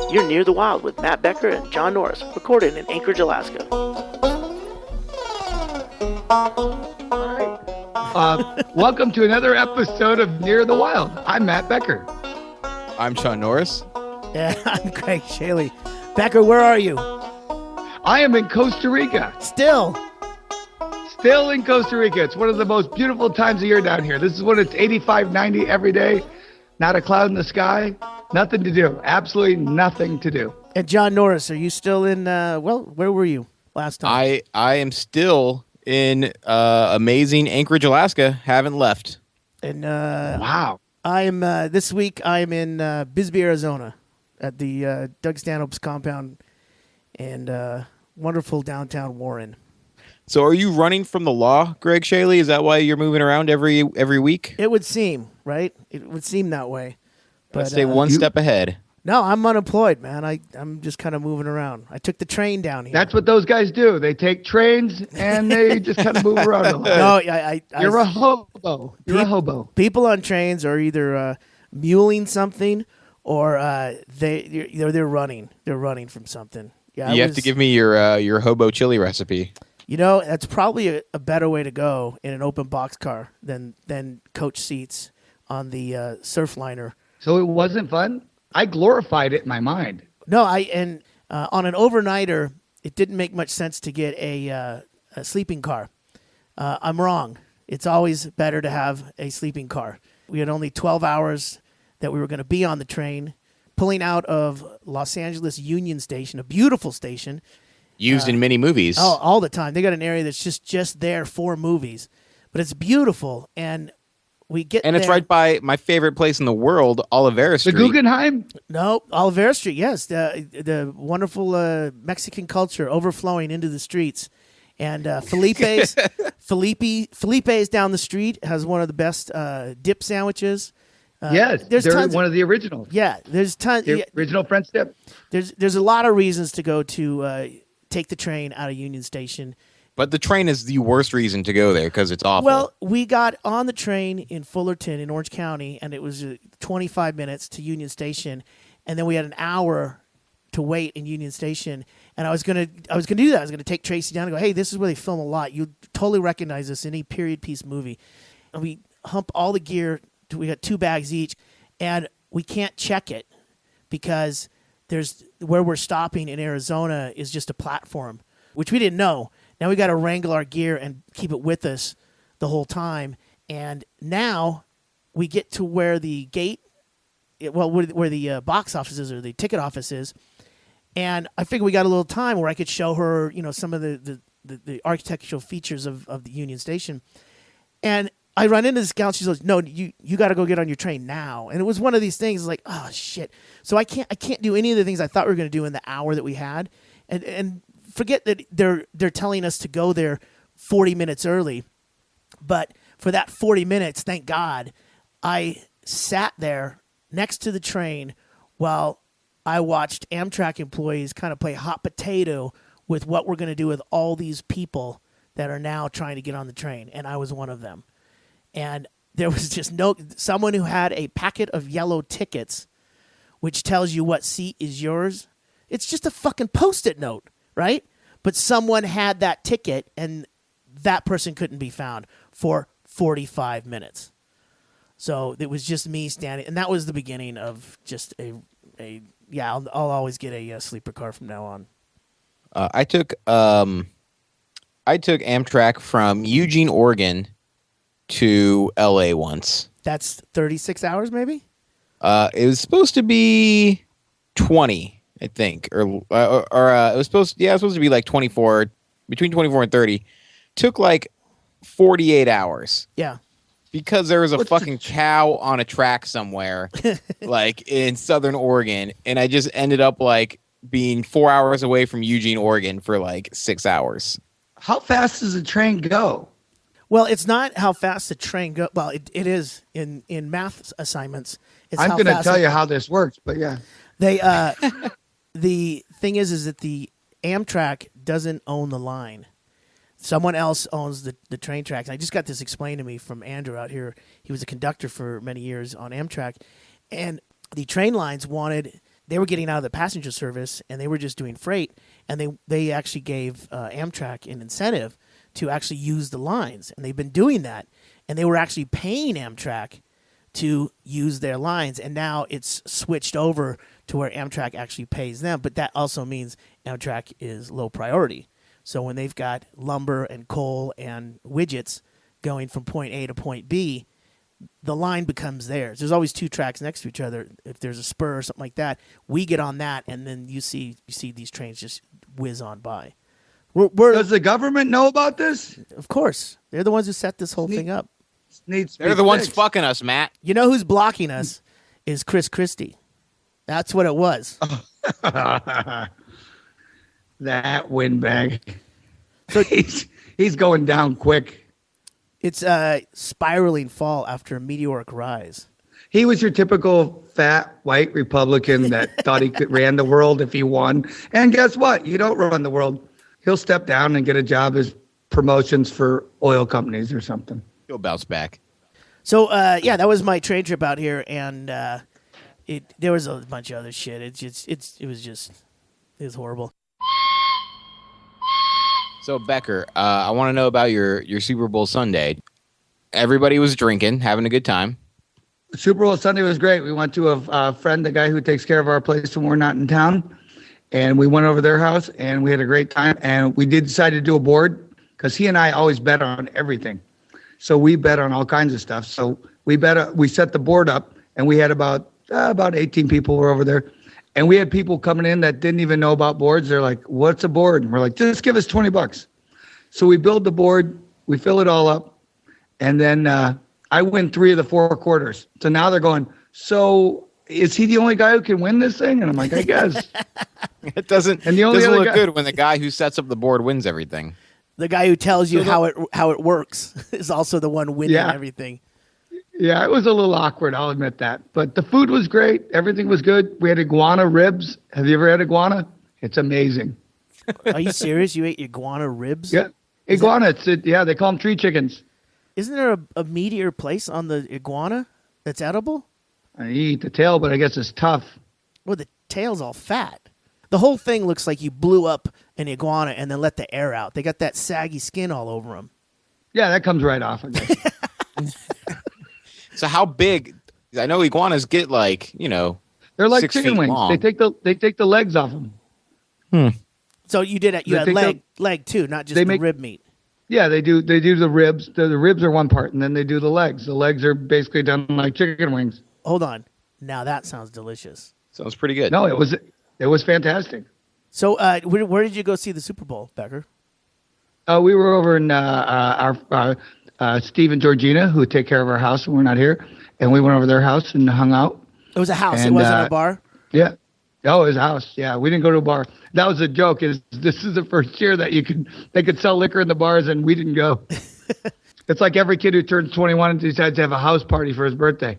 You're Near the Wild with Mat Becker and John Norris, recorded in Anchorage, Alaska. Welcome to another episode of Near the Wild. I'm Mat Becker. I'm John Norris. Yeah, I'm Greg Chaille. Becker, where are you? I am in Costa Rica. Still in Costa Rica. It's one of the most beautiful times of year down here. This is when it's 85, 90 every day. Not a cloud in the sky. Nothing to do. Absolutely nothing to do. And John Norris, are you still in, where were you last time? I am still in amazing Anchorage, Alaska. Haven't left. And Wow. I am, this week, I am in Bisbee, Arizona at the Doug Stanhope's compound and wonderful downtown Warren. So are you running from the law, Greg Chaille? Is that why you're moving around every week? It would seem, right? It would seem that way. But Let's stay one step ahead. No, I'm unemployed, man. I'm just kind of moving around. I took the train down here. That's what those guys do. They take trains and they just kind of move around a lot. No, You're a hobo. You're a hobo. People on trains are either muling something or they're running. They're running from something. Yeah, You have to give me your hobo chili recipe. You know, that's probably a better way to go in an open boxcar than coach seats on the Surfliner. So it wasn't fun? I glorified it in my mind. No, on an overnighter, it didn't make much sense to get a sleeping car. I'm wrong. It's always better to have a sleeping car. We had only 12 hours that we were going to be on the train, pulling out of Los Angeles Union Station, a beautiful station. Used in many movies. Oh, all the time. They got an area that's just there for movies, but it's beautiful. And we get and it's there. right by my favorite place in the world, Olivera Street. The Guggenheim? No, Olivera Street. Yes, the wonderful Mexican culture overflowing into the streets. And Felipe's down the street has one of the best dip sandwiches. Yes, there's they're tons one of the originals. Yeah, there's tons. The original French dip. There's a lot of reasons to go to take the train out of Union Station. But the train is the worst reason to go there because it's awful. Well, we got on the train in Fullerton in Orange County, and it was 25 minutes to Union Station, and then we had an hour to wait in Union Station. And I was gonna do that. I was gonna take Tracy down and go, hey, this is where they film a lot. You totally recognize this in any period piece movie. And we hump all the gear. We got 2 bags each, and we can't check it because there's where we're stopping in Arizona is just a platform, which we didn't know. Now we got to wrangle our gear and keep it with us the whole time. And now we get to where the gate, where the box office is or the ticket office is. And I figured we got a little time where I could show her, some of the architectural features of the Union Station. And I run into this gal. She goes, "No, you got to go get on your train now." And it was one of these things like, oh shit. So I can't do any of the things I thought we were going to do in the hour that we had, and forget that they're telling us to go there 40 minutes early. But for that 40 minutes, thank God, I sat there next to the train while I watched Amtrak employees kind of play hot potato with what we're going to do with all these people that are now trying to get on the train, and I was one of them. And there was just someone who had a packet of yellow tickets, which tells you what seat is yours. It's just a fucking Post-it note, right? But someone had that ticket, and that person couldn't be found for 45 minutes. So it was just me standing, and that was the beginning of just I'll always get a sleeper car from now on. I took Amtrak from Eugene, Oregon, to LA once. That's 36 hours, maybe? It was supposed to be 20, I think, or it was supposed to be like 24, between 24 and 30. Took like 48 hours. Yeah. Because there was a fucking cow on a track somewhere, like in Southern Oregon, and I just ended up like being 4 hours away from Eugene, Oregon for like 6 hours. How fast does a train go? Well, it's not how fast the train goes. Well, it is in math assignments. It's I'm going to tell you how this works, but yeah. They the thing is that the Amtrak doesn't own the line. Someone else owns the train tracks. I just got this explained to me from Andrew out here. He was a conductor for many years on Amtrak. And the train lines they were getting out of the passenger service and they were just doing freight, and they actually gave Amtrak an incentive to actually use the lines, and they've been doing that, and they were actually paying Amtrak to use their lines, and now it's switched over to where Amtrak actually pays them, but that also means Amtrak is low priority. So when they've got lumber and coal and widgets going from point A to point B, the line becomes theirs. There's always two tracks next to each other. If there's a spur or something like that, we get on that, and then you see these trains just whiz on by. Does the government know about this? Of course. They're the ones who set this whole thing up. They're the ones fucking us, Matt. You know who's blocking us is Chris Christie. That's what it was. That windbag. So he's going down quick. It's a spiraling fall after a meteoric rise. He was your typical fat white Republican that thought he could ran the world if he won. And guess what? You don't run the world. He'll step down and get a job as promotions for oil companies or something. He'll bounce back. So that was my train trip out here, and there was a bunch of other shit. It was horrible. So Becker, I want to know about your Super Bowl Sunday. Everybody was drinking, having a good time. Super Bowl Sunday was great. We went to a friend, the guy who takes care of our place when we're not in town, and we went over their house, and we had a great time. And we did decide to do a board because he and I always bet on everything. So we bet on all kinds of stuff. So we set the board up, and we had about 18 people were over there. And we had people coming in that didn't even know about boards. They're like, what's a board? And we're like, just give us $20. So we build the board, we fill it all up, and then I win 3 of the 4 quarters. So now they're going, so is he the only guy who can win this thing? And I'm like, I guess. It doesn't look good when the guy who sets up the board wins everything. The guy who tells you how it works is also the one winning everything. Yeah, it was a little awkward, I'll admit that. But the food was great. Everything was good. We had iguana ribs. Have you ever had iguana? It's amazing. Are you serious? You ate iguana ribs? Yeah. Iguana, they call them tree chickens. Isn't there a meatier place on the iguana that's edible? I eat the tail, but I guess it's tough. Well, the tail's all fat. The whole thing looks like you blew up an iguana and then let the air out. They got that saggy skin all over them. Yeah, that comes right off, I guess. So how big? I know iguanas get they're like 6 chicken feet wings. long. They take the legs off them. So you had leg too, not just the rib meat. Yeah, they do the ribs. The ribs are one part, and then they do the legs. The legs are basically done like chicken wings. Hold on. Now that sounds delicious. Sounds pretty good. No, it was fantastic. So where did you go see the Super Bowl, Becker? We were over in our Steve and Georgina, who take care of our house when we're not here, and we went over their house and hung out. It was a house. And, it wasn't a bar? Yeah. Oh, it was a house. Yeah, we didn't go to a bar. That was a joke. This is the first year that they could sell liquor in the bars, and we didn't go. It's like every kid who turns 21 and decides to have a house party for his birthday.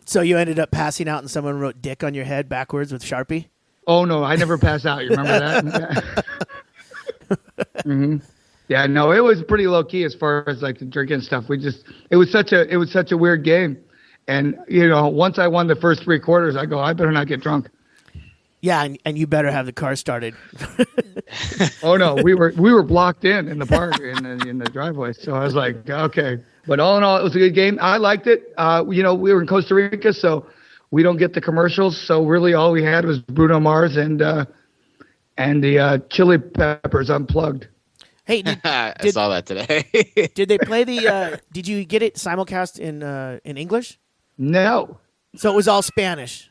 So you ended up passing out, and someone wrote "dick" on your head backwards with Sharpie? Oh no, I never pass out. You remember that? Mm-hmm. Yeah, no, it was pretty low key as far as like the drinking stuff. It was such a weird game, and once I won the first 3 quarters, I go, I better not get drunk. Yeah, and you better have the car started. Oh no, we were blocked in the park in the driveway. So I was like, okay. But all in all, it was a good game. I liked it. We were in Costa Rica, so we don't get the commercials. So really, all we had was Bruno Mars and the Chili Peppers unplugged. Hey, I saw that today. Did they play the? Did you get it simulcast in English? No. So it was all Spanish.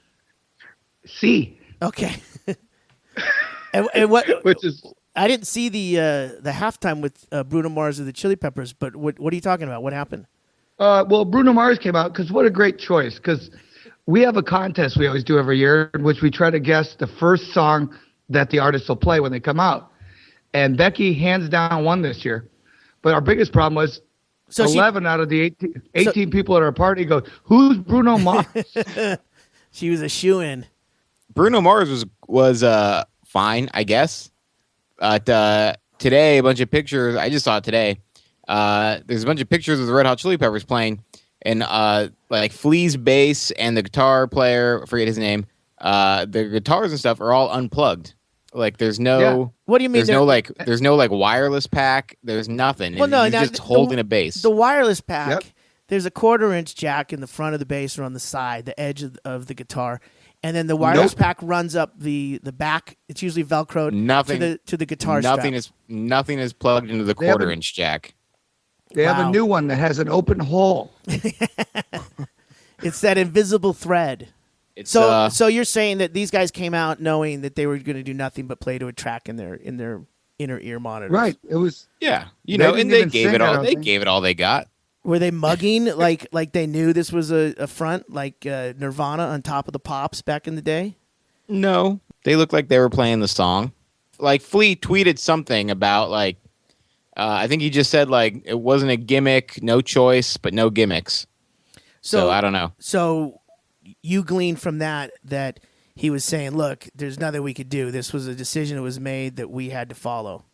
See. Okay. and what? Which is. I didn't see the halftime with Bruno Mars and the Chili Peppers, but what are you talking about? What happened? Well, Bruno Mars came out because what a great choice. Because we have a contest we always do every year in which we try to guess the first song that the artist will play when they come out. And Becky hands down won this year. But our biggest problem was 11 out of the 18 people at our party go, who's Bruno Mars? She was a shoo-in. Bruno Mars was fine, I guess. Today, a bunch of pictures. I just saw it today. There's a bunch of pictures of the Red Hot Chili Peppers playing, and like Flea's bass and the guitar player, I forget his name, the guitars and stuff are all unplugged. Like there's no. Yeah. What do you mean? There's no wireless pack. There's nothing. Well, no, you're just holding a bass. The wireless pack. Yep. There's a 1/4-inch jack in the front of the bass or on the side, the edge of the guitar, and then the wireless pack runs up the back. It's usually Velcroed to the guitar strap. Nothing is plugged into the 1/4-inch jack. They have a new one that has an open hole. It's that invisible thread. So you're saying that these guys came out knowing that they were going to do nothing but play to a track in their inner ear monitors. Right. It was. Yeah. They gave it all they got. Were they mugging like they knew this was a front, like Nirvana on Top of the Pops back in the day? No, they looked like they were playing the song. Like Flea tweeted something about like, I think he just said like it wasn't a gimmick, no choice, but no gimmicks. So I don't know. So you gleaned from that he was saying, look, there's nothing we could do. This was a decision that was made that we had to follow.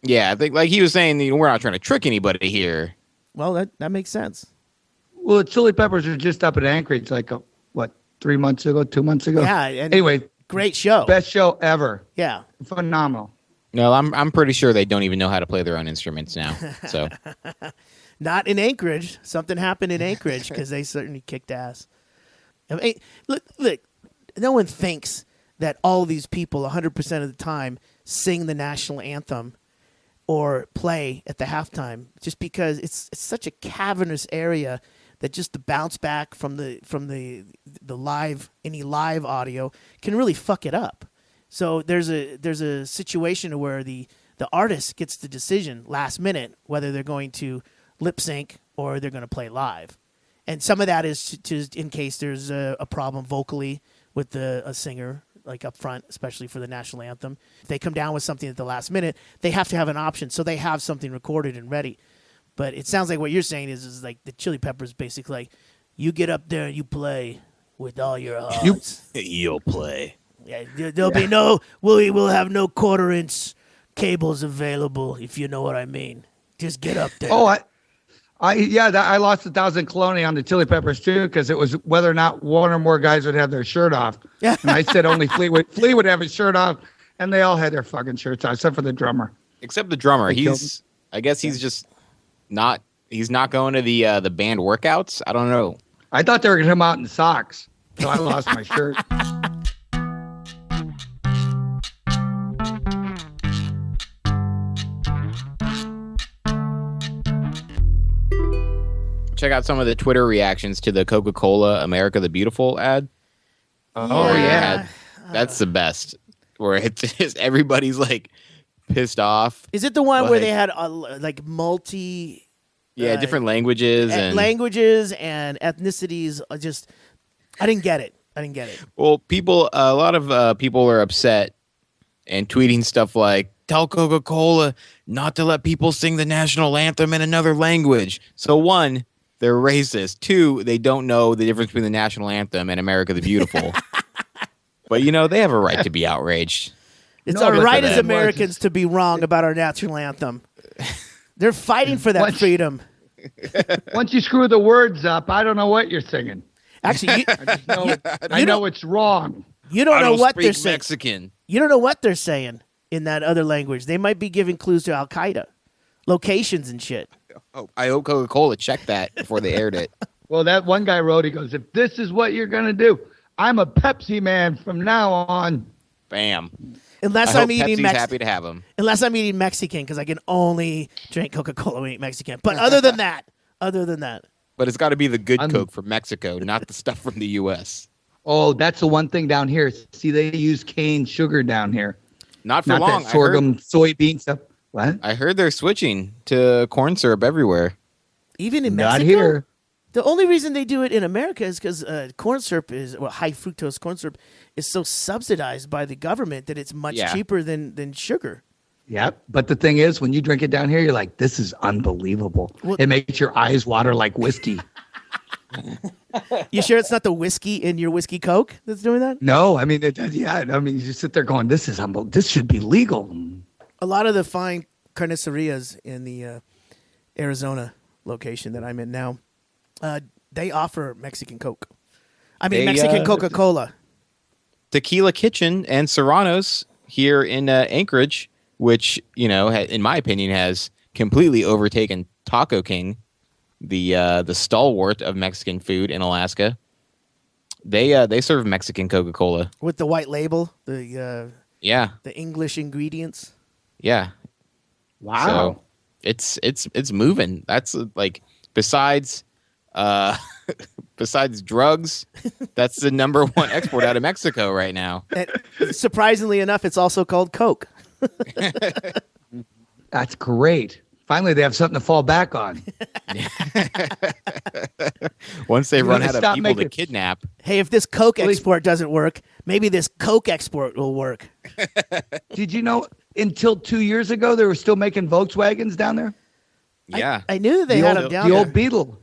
Yeah, I think like he was saying, we're not trying to trick anybody here. Well, that makes sense. Well, the Chili Peppers were just up at Anchorage 2 months ago? Yeah. And anyway, great show. Best show ever. Yeah. Phenomenal. No, I'm pretty sure they don't even know how to play their own instruments now. So Not in Anchorage. Something happened in Anchorage because they certainly kicked ass. I mean, look, no one thinks that all these people 100% of the time sing the national anthem or play at the halftime, just because it's such a cavernous area that just the bounce back from the live, any live audio can really fuck it up. So there's a situation where the artist gets the decision last minute whether they're going to lip sync or they're going to play live, and some of that is to in case there's a problem vocally with a singer, like up front, especially for the national anthem. If they come down with something at the last minute, they have to have an option, so they have something recorded and ready. But it sounds like what you're saying is like the Chili Peppers basically like, you get up there and you play with all your hearts. You'll play. Yeah, there'll be no, we'll have no 1/4-inch cables available, if you know what I mean. Just get up there. Oh, I lost 1,000 cologne on the Chili Peppers too, because it was whether or not one or more guys would have their shirt off. Yeah. And I said only Flea would have his shirt off, and they all had their fucking shirts off, except for the drummer. Except the drummer. I guess he's just not. He's not going to the band workouts. I don't know. I thought they were gonna come out in socks, so I lost my shirt. Check out some of the Twitter reactions to the Coca-Cola America the Beautiful ad. Oh yeah. That's the best. Where it's just everybody's like pissed off. Is it the one where they had like multi? Yeah, different languages and ethnicities. I didn't get it. Well, a lot of people are upset and tweeting stuff like, "Tell Coca-Cola not to let people sing the national anthem in another language." So one, they're racist. Two, they don't know the difference between the national anthem and America the Beautiful. But they have a right to be outraged. It's our right as Americans to be wrong about our national anthem. They're fighting for that freedom. Once you screw the words up, I don't know what you're singing. Actually, I know it's wrong. You don't know what they're saying. Mexican. You don't know what they're saying in that other language. They might be giving clues to Al Qaeda, locations and shit. Oh, I hope Coca-Cola checked that before they aired it. Well, that one guy wrote, he goes, "If this is what you're gonna do, I'm a Pepsi man from now on." Bam. Unless I I'm hope eating Pepsi's happy to have him. Unless I'm eating Mexican, because I can only drink Coca-Cola when I eat Mexican. But other than that. But it's got to be the good Coke from Mexico, not the stuff from the U.S. Oh, that's the one thing down here. See, they use cane sugar down here. Not for long. That sorghum, soybean stuff. What? I heard they're switching to corn syrup everywhere. Even in Mexico? Not here. The only reason they do it in America is because corn syrup high fructose corn syrup is so subsidized by the government that it's much cheaper than sugar. Yep. But the thing is, when you drink it down here, you're like, this is unbelievable. Well, it makes your eyes water like whiskey. You sure it's not the whiskey in your whiskey Coke that's doing that? No, I mean, you just sit there going, this is unbelievable. This should be legal. A lot of the fine carnicerias in the Arizona location that I'm in now, they offer Mexican Coke. I mean, They, Mexican Coca-Cola. Tequila Kitchen and Serrano's here in Anchorage, which, in my opinion, has completely overtaken Taco King, the stalwart of Mexican food in Alaska. They serve Mexican Coca-Cola With the white label, the English ingredients. Yeah. Wow. So it's moving. That's like besides drugs, that's the number one export out of Mexico right now. And surprisingly enough, it's also called Coke. That's great. Finally, they have something to fall back on. Once they run out of stop people to making- kidnap. Hey, if this Coke export doesn't work, maybe this Coke export will work. Did you know until 2 years ago they were still making Volkswagens down there? Yeah. I knew that they had them down the there. old Beetle.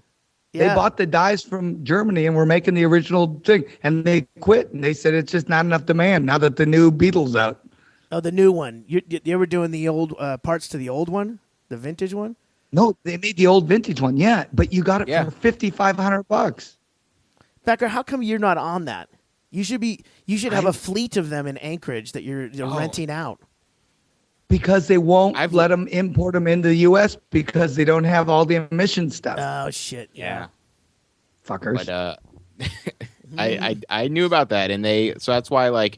Yeah. They bought the dies from Germany and were making the original thing, and they quit. And they said it's just not enough demand now that the new Beetle's out. Oh, the new one. You ever doing the old parts to the old one, the vintage one? No, they made the old vintage one, yeah, but you got it for $5,500. Becker, how come you're not on that? You should have a fleet of them in Anchorage that you're renting out. Because they won't let them import them into the U.S. because they don't have all the emission stuff. Oh shit! Yeah. Fuckers. But I knew about that, and so that's why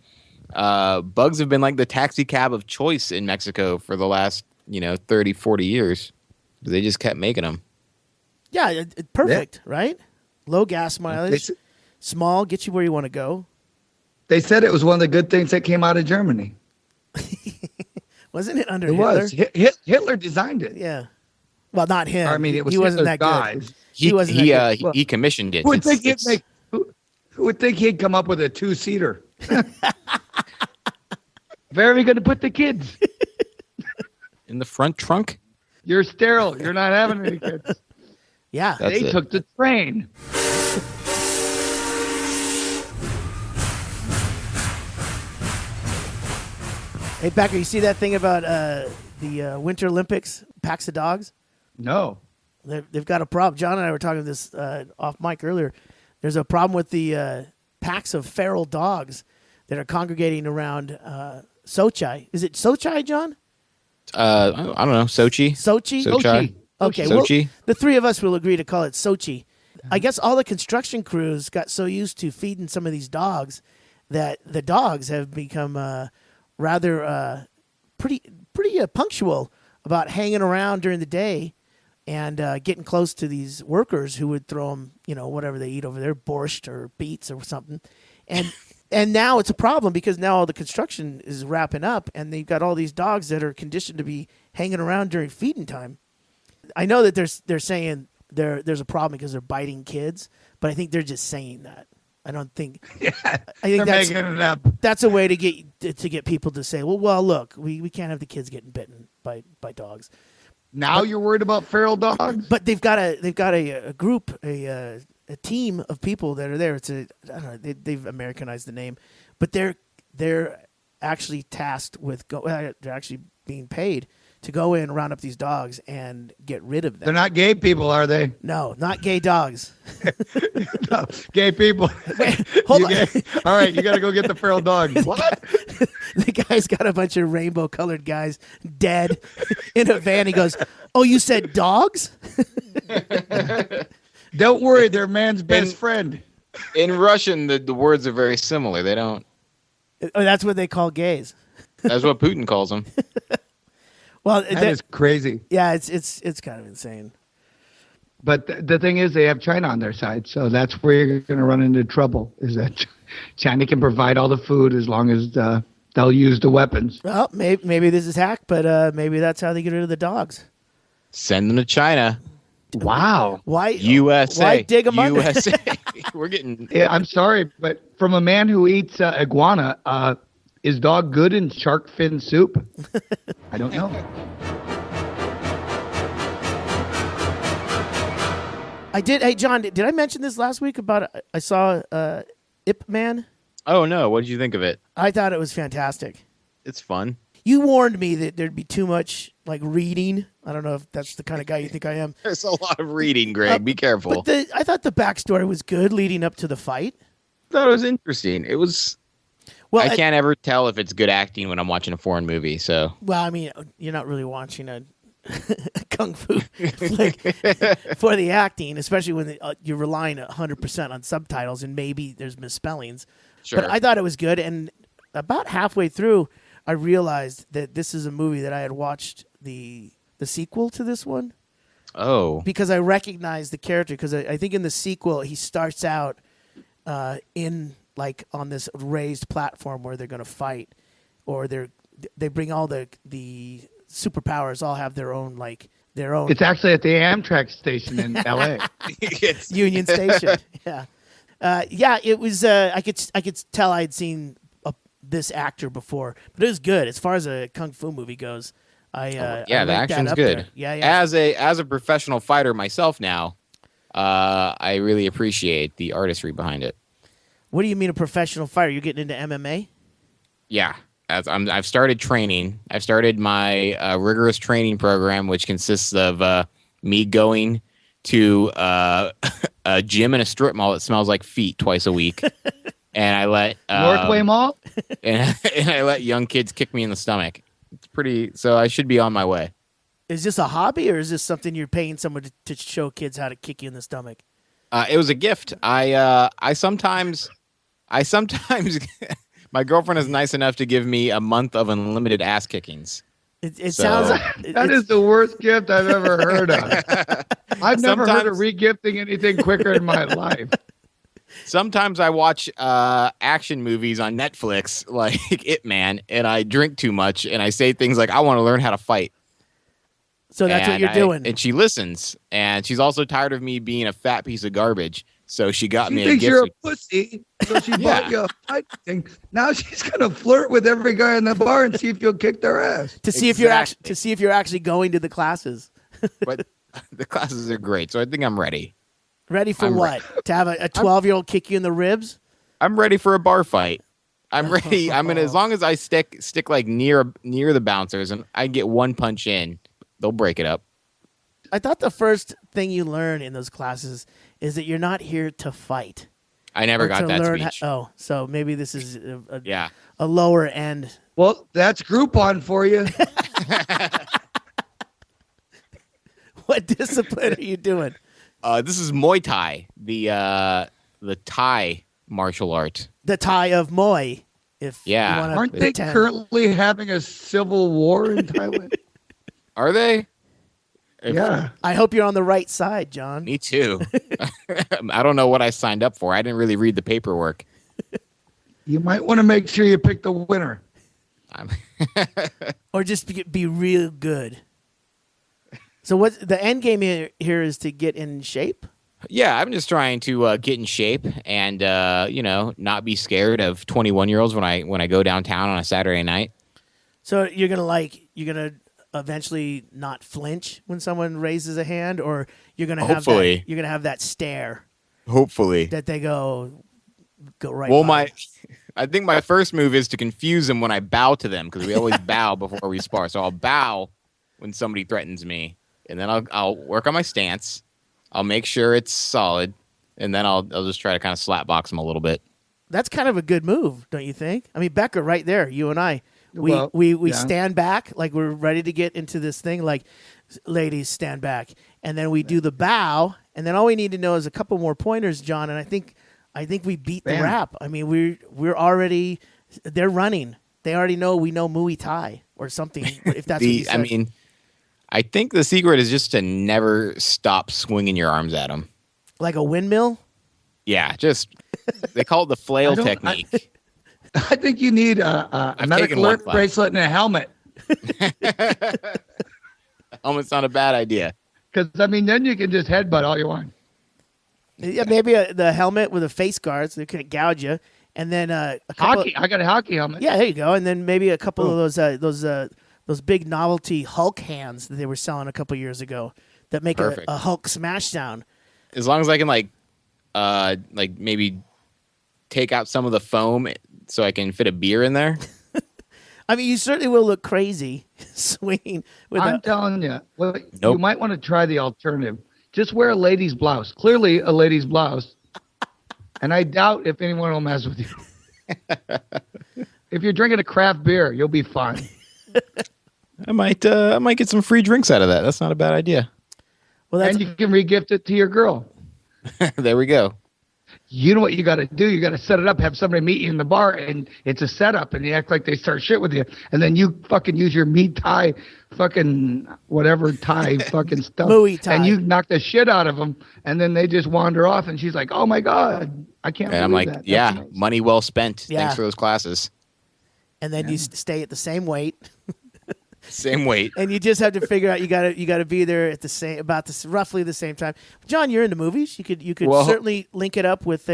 bugs have been like the taxi cab of choice in Mexico for the last 30, 40 years. They just kept making them. Yeah, perfect, right? Low gas mileage, small, get you where you want to go. They said it was one of the good things that came out of Germany. Wasn't it under It Hitler? was. Hitler designed it. Yeah. Well, not him. I mean, it was he wasn't Hitler's that good. guys. He wasn't that good. He commissioned it. Who would think he'd come up with a 2-seater? Very good to put the kids. In the front trunk? You're sterile. You're not having any kids. Yeah. They took the train. Hey, Becker, you see that thing about the Winter Olympics, packs of dogs? No. They've got a problem. John and I were talking this off mic earlier. There's a problem with the packs of feral dogs that are congregating around Sochi. Is it Sochi, John? I don't know. Sochi? Sochi? Sochi. Okay, Sochi. well, the three of us will agree to call it Sochi. I guess all the construction crews got so used to feeding some of these dogs that the dogs have become rather pretty punctual about hanging around during the day and getting close to these workers who would throw them, whatever they eat over there, borscht or beets or something. And now it's a problem because now all the construction is wrapping up and they've got all these dogs that are conditioned to be hanging around during feeding time. I know that they're saying there's a problem because they're biting kids, but I think they're just saying that. I don't think. Yeah, I think they're making it up. that's a way to get people to say, well, look, we can't have the kids getting bitten by dogs. Now you're worried about feral dogs? But they've got a group, a team of people that are there. I don't know, they've Americanized the name, but they're actually tasked with they're actually being paid to go in, round up these dogs, and get rid of them. They're not gay people, are they? No, not gay dogs. No, gay people. Hold You on. gay? All right, you got to go get the feral dogs. What? The guy's got a bunch of rainbow-colored guys dead in a van. He goes, "Oh, you said dogs?" Don't worry, they're man's best friend. In Russian, the words are very similar. They don't. Oh, that's what they call gays. That's what Putin calls them. Well, That is crazy. yeah, it's kind of insane. But the thing is, they have China on their side, so that's where you're going to run into trouble. Is that China can provide all the food as long as they'll use the weapons. Well, maybe this is hack, but maybe that's how they get rid of the dogs. Send them to China. Wow. Why USA. Why dig them under? USA. We're getting. Yeah, I'm sorry, but from a man who eats iguana, is dog good in shark fin soup? I don't know. I did. Hey, John, did I mention this last week about I saw Ip Man? Oh no! What did you think of it? I thought it was fantastic. It's fun. You warned me that there'd be too much like reading. I don't know if that's the kind of guy you think I am. There's a lot of reading, Greg. Be careful. But I thought the backstory was good leading up to the fight. I thought it was interesting. It was. Well, I can't ever tell if it's good acting when I'm watching a foreign movie. So. Well, I mean, you're not really watching a kung fu flick for the acting, especially when you're relying 100% on subtitles and maybe there's misspellings. Sure. But I thought it was good, and about halfway through, I realized that this is a movie that I had watched the sequel to this one. Oh. Because I recognized the character, because I think in the sequel he starts out in like on this raised platform where they're going to fight, or they bring all the superpowers all have their own. It's actually at the Amtrak station in L.A. Union Station. Yeah. It was. I could tell I had seen this actor before, but it was good as far as a kung fu movie goes. The action's good. There. Yeah. As a professional fighter myself now, I really appreciate the artistry behind it. What do you mean a professional fighter? You're getting into MMA? Yeah. I've started training. I've started my rigorous training program, which consists of me going to a gym and a strip mall that smells like feet twice a week, and I let Northway Mall, and I let young kids kick me in the stomach. It's pretty. So I should be on my way. Is this a hobby, or is this something you're paying someone to show kids how to kick you in the stomach? It was a gift. I sometimes. My girlfriend is nice enough to give me a month of unlimited ass kickings. It sounds like that is the worst gift I've ever heard of. I've never heard of re-gifting anything quicker in my life. Sometimes I watch action movies on Netflix like It Man, and I drink too much, and I say things like, I want to learn how to fight. So that's what you're doing. And she listens, and she's also tired of me being a fat piece of garbage. So she got me a gift. She thinks you're a pussy, so she bought you a fight thing. Now she's gonna flirt with every guy in the bar and see if you'll kick their ass. To see if you're actually going to the classes. But the classes are great, so I think I'm ready. Ready for what? To have a 12-year-old kick you in the ribs? I'm ready for a bar fight. I'm ready. I'm gonna, as long as I stick like near the bouncers, and I get one punch in, they'll break it up. I thought the first thing you learn in those classes is that you're not here to fight. I never got that speech. So maybe this is a lower end. Well, that's Groupon for you. What discipline are you doing? This is Muay Thai, the Thai martial art. The Thai of Muay. Aren't they currently having a civil war in Thailand? Are they? Yeah. I hope you're on the right side, John. Me too. I don't know what I signed up for. I didn't really read the paperwork. You might want to make sure you pick the winner. Or just be real good. So what the end game here is to get in shape? Yeah, I'm just trying to get in shape and not be scared of 21-year-olds when I go downtown on a Saturday night. So you're gonna eventually not flinch when someone raises a hand, or you're gonna have that stare. Hopefully, that they go right. Well, I think my first move is to confuse them when I bow to them, because we always bow before we spar. So I'll bow when somebody threatens me, and then I'll work on my stance. I'll make sure it's solid, and then I'll just try to kind of slap box them a little bit. That's kind of a good move, don't you think? I mean, Becker, right there, you and I. We stand back like we're ready to get into this thing, like, ladies, stand back, and then we do the bow, and then all we need to know is a couple more pointers, John, and I think we beat the rap. I mean, we're already, they're running. They already know we know Muay Thai or something. If that's what you said. I mean, I think the secret is just to never stop swinging your arms at them, like a windmill. Yeah, just they call it the flail technique. I think you need a medical alert bracelet and a helmet. Helmet's not a bad idea. Because, I mean, then you can just headbutt all you want. Yeah, maybe the helmet with a face guard so they couldn't gouge you. And then a couple I got a hockey helmet. Yeah, there you go. And then maybe a couple of those big novelty Hulk hands that they were selling a couple years ago that make a Hulk smash sound. As long as I can maybe take out some of the foam so I can fit a beer in there. I mean, you certainly will look crazy swinging with I'm that. telling you, well, you Nope. might want to try the alternative. Just wear a lady's blouse. Clearly, a lady's blouse. And I doubt if anyone will mess with you. If you're drinking a craft beer, you'll be fine. I might get some free drinks out of that. That's not a bad idea. Well, that's And you can re-gift it to your girl. There we go. You know what you got to do? You got to set it up, have somebody meet you in the bar, and it's a setup, and you act like they start shit with you. And then you fucking use your meat tie, fucking whatever tie fucking stuff. Muay Thai. And you knock the shit out of them, and then they just wander off, and she's like, oh my God, I can't And I'm believe like, that. That's yeah, amazing. money well spent. Yeah. Thanks for those classes. and then you stay at the same weight, Same weight. and you just have to figure out you got to be there at the same roughly the same time. John, you're into movies. You could Well- certainly link it up with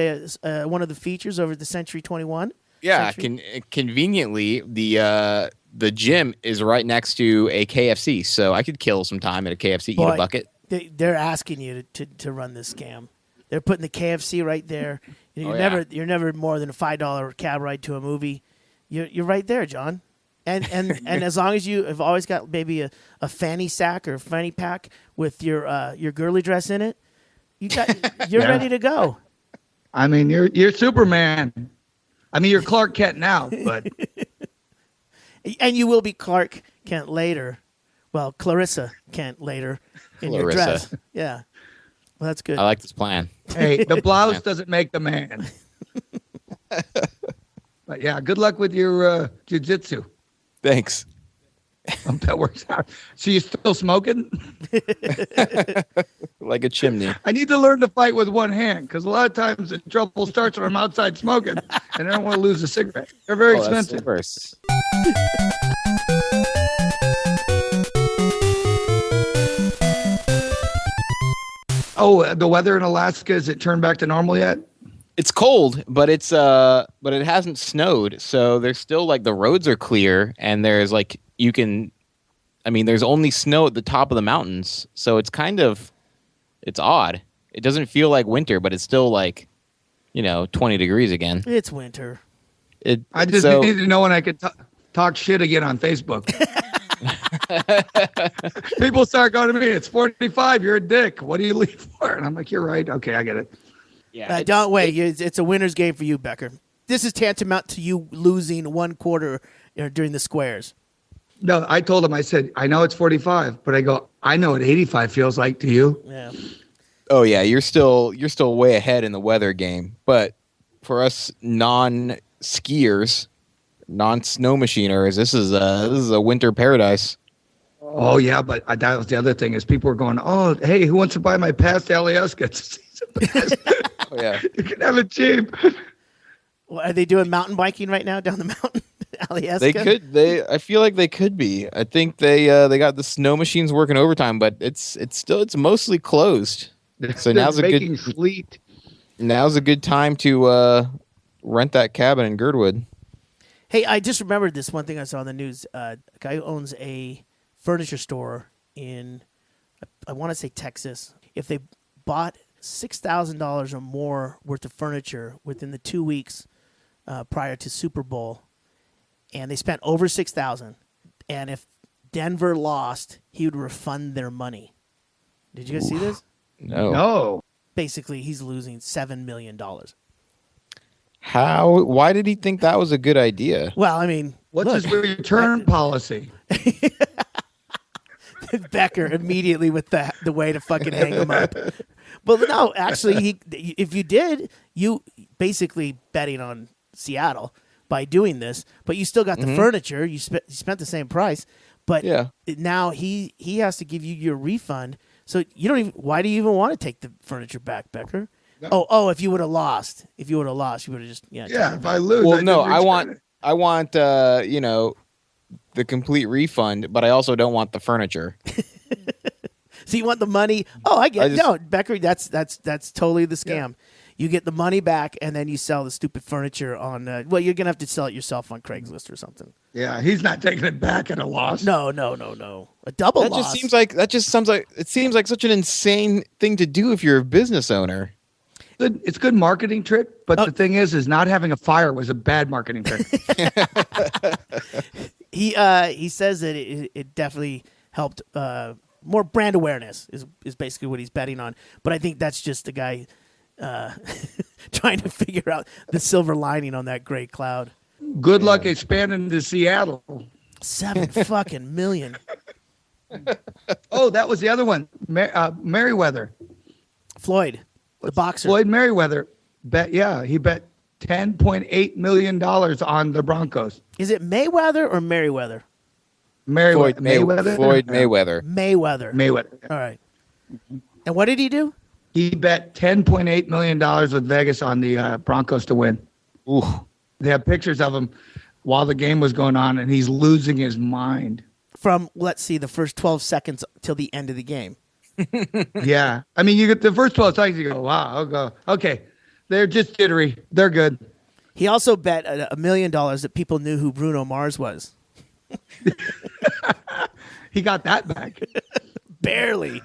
one of the features over at the Century 21. Yeah, Century. conveniently, the gym is right next to a KFC, so I could kill some time at a KFC, eat Boy, a bucket. They're asking you to run this scam. They're putting the KFC right there. You're Oh, yeah. you're never more than a $5 cab ride to a movie. You're right there, John. And as long as you have always got maybe a fanny sack or a fanny pack with your girly dress in it, you're Yeah. ready to go. I mean, you're Superman. I mean, you're Clark Kent now, but And you will be Clark Kent later. Well, Clarissa Kent later in your Clarissa. dress. Yeah. Well, that's good. I like this plan. hey, the blouse doesn't make the man. But yeah, good luck with your jiu-jitsu. Thanks. Hope that works out. So you still smoking? Like a chimney. I need to learn to fight with one hand because a lot of times the trouble starts when I'm outside smoking and I don't want to lose a cigarette. They're very Oh, that's the expensive. worst. Oh, the weather in Alaska, is it turned back to normal yet? It's cold, but it hasn't snowed, so there's still like the roads are clear, and there's like there's only snow at the top of the mountains, so it's odd. It doesn't feel like winter, but it's still like 20 degrees again. It's winter. I just need to know when I could talk shit again on Facebook. People start going to me, it's 45, you're a dick. What do you leave for? And I'm like, you're right. Okay, I get it. Yeah, Don't wait. It's a winner's game for you, Becker. This is tantamount to you losing 1 quarter during the squares. No, I told him, I said, I know it's 45, but I go, I know what 85 feels like to you. Yeah. Oh yeah, you're still way ahead in the weather game. But for us non-skiers, non-snow machiners, this is a winter paradise. Oh, yeah, but that was the other thing is people were going, oh, hey, who wants to buy my pass to Alaska? It's a season pass. Oh yeah. You can have it cheap. Well, are they doing mountain biking right now down the mountain, Alaska? They could. I feel like they could be. I think they got the snow machines working overtime, but it's mostly closed. So They're making sleet. Now's a good time to rent that cabin in Girdwood. Hey, I just remembered this one thing I saw on the news. A guy who owns a furniture store in, I want to say Texas. If they bought $6,000 or more worth of furniture within the 2 weeks prior to Super Bowl, and they spent over $6,000, and if Denver lost, he would refund their money. Did you guys see this? No. Basically, he's losing $7 million. How? Why did he think that was a good idea? Well, I mean, What's look, his return policy? Becker immediately with the way to fucking hang him up. But no, actually, if you did, you basically betting on Seattle by doing this, but you still got the furniture. You spent the same price, but Yeah. now he has to give you your refund. So you don't even. Why do you even want to take the furniture back, Becker? No. Oh, if you would have lost, you would have just Yeah, if I lose, Well, I no, just return it. I want the complete refund, but I also don't want the furniture. So you want the money? Oh, I get I it. just- No, Becker, that's totally the scam. You get the money back, and then you sell the stupid furniture on. Well, you're gonna have to sell it yourself on Craigslist or something. Yeah, he's not taking it back at a loss. No. A double That loss. just seems like such an insane thing to do if you're a business owner. It's a good marketing trick, but Oh. the thing is not having a fire was a bad marketing trick. He says that it definitely helped more brand awareness is basically what he's betting on. But I think that's just the guy trying to figure out the silver lining on that gray cloud. Good luck expanding to Seattle. 7 fucking million. Oh, that was the other one. Merriweather. Floyd, the boxer. Floyd Merriweather he bet $10.8 million on the Broncos. Is it Mayweather or Merriweather? Mayweather. Floyd Mayweather. Mayweather. All right. And what did he do? He bet $10.8 million with Vegas on the Broncos to win. Ooh. They have pictures of him while the game was going on, and he's losing his mind. From, let's see, the first 12 seconds till the end of the game. Yeah. I mean, you get the first 12 seconds, you go, wow, I'll go, okay. They're just jittery. They're good. He also bet $1 million that people knew who Bruno Mars was. He got that back. Barely.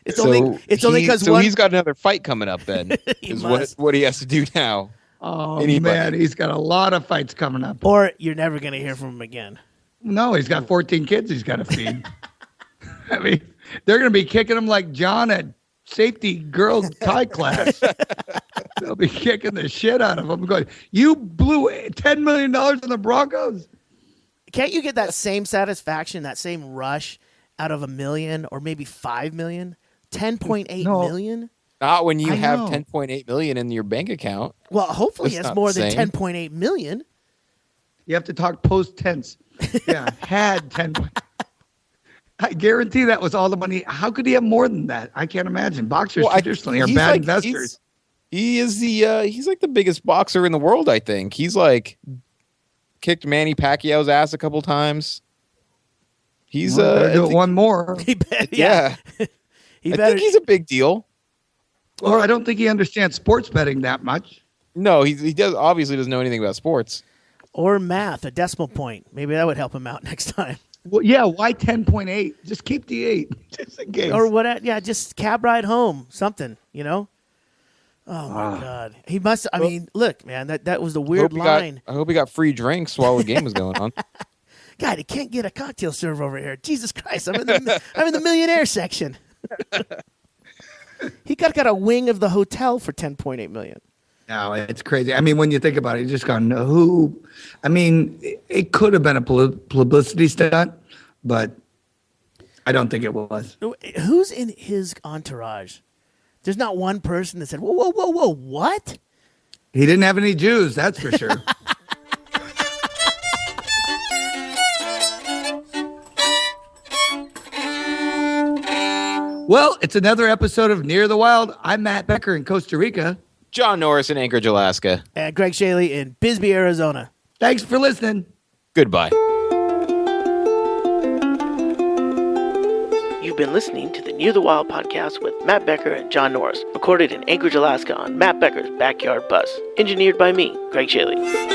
It's only because he's got another fight coming up then. He is must. what he has to do now. Oh, man, he's got a lot of fights coming up. Or you're never going to hear from him again. No, he's got 14 kids he's got to feed. I mean, they're going to be kicking him like John at safety girls Thai class. They'll be kicking the shit out of him going, you blew $10 million on the Broncos? Can't you get that same satisfaction, that same rush out of $1 million or maybe $5 million? $10.8 million? Not when you have $10.8 million in your bank account. Well, hopefully he That's has not more the than same. $10.8 million. You have to talk post tense. Yeah, had 10. I guarantee that was all the money. How could he have more than that? I can't imagine. Boxers traditionally are bad investors. He's like the biggest boxer in the world, I think. He's like kicked Manny Pacquiao's ass a couple times. He's do one more. He bet, yeah. I think he's a big deal. Or I don't think he understands sports betting that much. No, he obviously doesn't know anything about sports. Or math, a decimal point. Maybe that would help him out next time. Well, yeah, why 10.8? Just keep the 8. Just in case. Or what? Yeah, just cab ride home, something, you know? Oh, my God. He must, I mean, look, man, that was the weird line. I hope he got free drinks while the game was going on. God, he can't get a cocktail server over here. Jesus Christ, I'm in the millionaire section. He got a wing of the hotel for $10.8 million. No, it's crazy. I mean, when you think about it, you just gone, who? I mean, it could have been a publicity stunt, but I don't think it was. Who's in his entourage? There's not one person that said, whoa, what? He didn't have any Jews, that's for sure. Well, it's another episode of Near the Wild. I'm Mat Becker in Costa Rica. John Norris in Anchorage, Alaska. And Greg Chaille in Bisbee, Arizona. Thanks for listening. Goodbye. You've been listening to the Near the Wild podcast with Mat Becker and John Norris, recorded in Anchorage, Alaska on Mat Becker's backyard bus. Engineered by me, Greg Chaille.